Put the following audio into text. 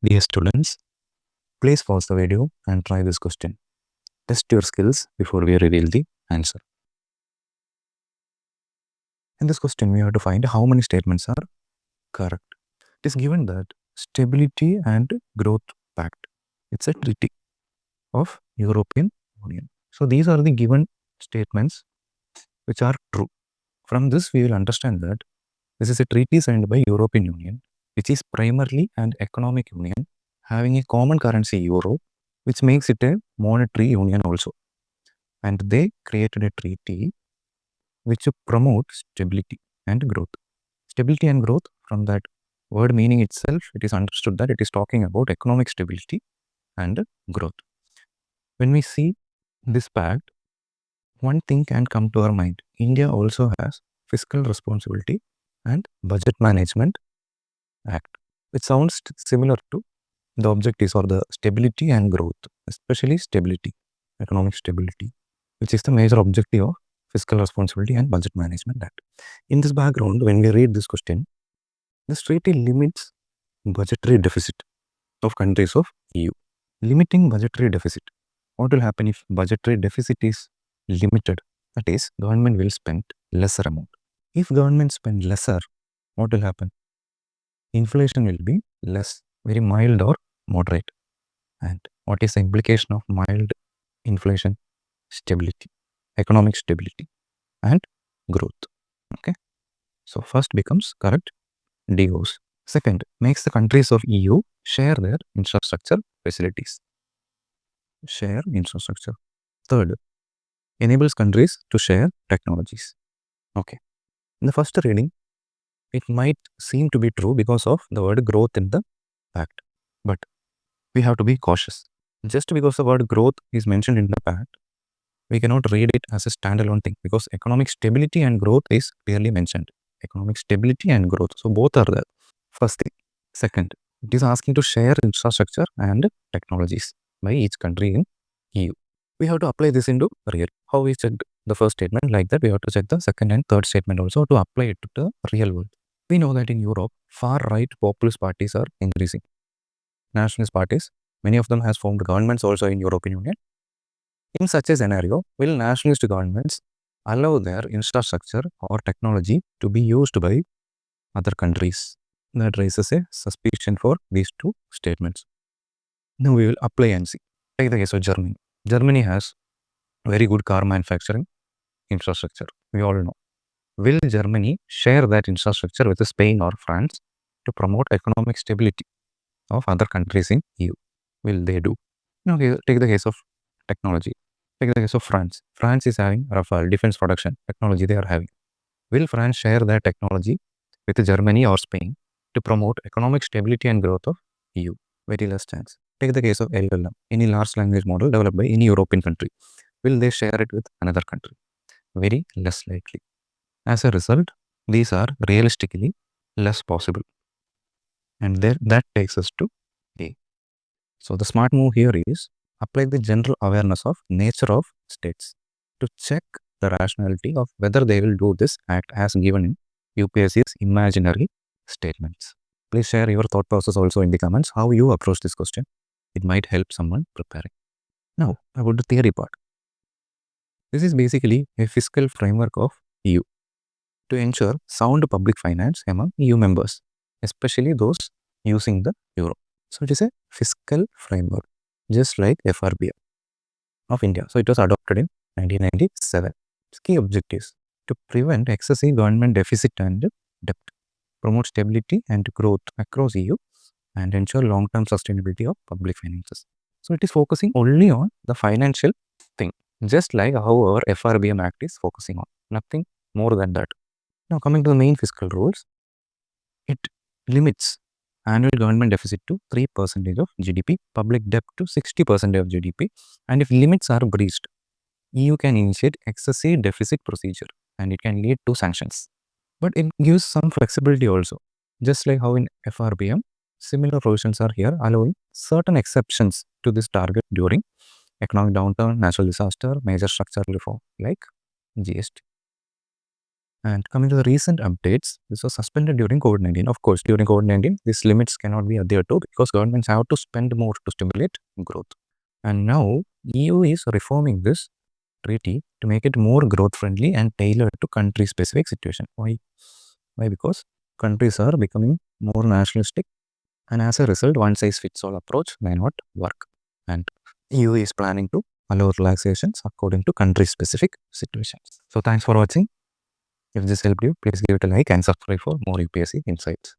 Dear students, please pause the video and try this question. Test your skills before we reveal the answer. In this question, we have to find how many statements are correct. It is given that Stability and Growth Pact, it's a treaty of European Union. So these are the given statements which are true. From this, we will understand that this is a treaty signed by European Union, which is primarily an economic union having a common currency euro, which makes it a monetary union also. And they created a treaty which promotes stability and growth. Stability and growth, from that word meaning itself, it is understood that it is talking about economic stability and growth. When we see this pact, one thing can come to our mind. India also has fiscal responsibility and budget management act, which sounds similar to the objectives or the stability and growth, especially stability, economic stability, which is the major objective of fiscal responsibility and budget management act. In this background, when we read this question, this treaty limits budgetary deficit of countries of EU. Limiting budgetary deficit. What will happen if budgetary deficit is limited? That is, government will spend lesser amount. If government spend lesser, what will happen? Inflation will be less, very mild or moderate. And what is the implication of mild inflation? Stability, economic stability and growth. Okay. So first becomes correct, D goes. Second, makes the countries of EU share their infrastructure facilities. Share infrastructure. Third, enables countries to share technologies. Okay. In the first reading, it might seem to be true because of the word growth in the pact. But we have to be cautious. Just because the word growth is mentioned in the pact, we cannot read it as a standalone thing because economic stability and growth is clearly mentioned. Economic stability and growth. So both are there. First thing. Second, it is asking to share infrastructure and technologies by each country in EU. We have to apply this into real. How we checked the first statement like that, we have to check the second and third statement also to apply it to the real world. We know that in Europe, far-right populist parties are increasing. Nationalist parties, many of them has formed governments also in European Union. In such a scenario, will nationalist governments allow their infrastructure or technology to be used by other countries? That raises a suspicion for these two statements. Now we will apply and see. Take the case of Germany. Germany has very good car manufacturing infrastructure. We all know. Will Germany share that infrastructure with Spain or France to promote economic stability of other countries in EU? Will they do? Now take the case of technology. Take the case of France. France is having Rafale defense production technology they are having. Will France share that technology with Germany or Spain to promote economic stability and growth of EU? Very less chance. Take the case of LLM, any large language model developed by any European country. Will they share it with another country? Very less likely. As a result, these are realistically less possible. And that takes us to A. So the smart move here is apply the general awareness of nature of states to check the rationality of whether they will do this act as given in UPSC's imaginary statements. Please share your thought process also in the comments how you approach this question. It might help someone preparing. Now, about the theory part. This is basically a fiscal framework of EU to ensure sound public finance among EU members, especially those using the euro. So it is a fiscal framework, just like FRBM of India. So it was adopted in 1997. Its key objectives to prevent excessive government deficit and debt, promote stability and growth across EU, and ensure long-term sustainability of public finances. So it is focusing only on the financial thing, just like how our FRBM Act is focusing on, nothing more than that. Now coming to the main fiscal rules, it limits annual government deficit to 3% of GDP, public debt to 60% of GDP, and if limits are breached, EU can initiate excessive deficit procedure and it can lead to sanctions. But it gives some flexibility also, just like how in FRBM, similar provisions are here allowing certain exceptions to this target during economic downturn, natural disaster, major structural reform like GST. And coming to the recent updates, this was suspended during COVID-19. Of course, during COVID-19, these limits cannot be adhered to because governments have to spend more to stimulate growth. And now, EU is reforming this treaty to make it more growth-friendly and tailored to country-specific situation. Why? Because countries are becoming more nationalistic, and as a result, one-size-fits-all approach may not work. And EU is planning to allow relaxations according to country-specific situations. So thanks for watching. If this helped you, please give it a like and subscribe for more UPSC insights.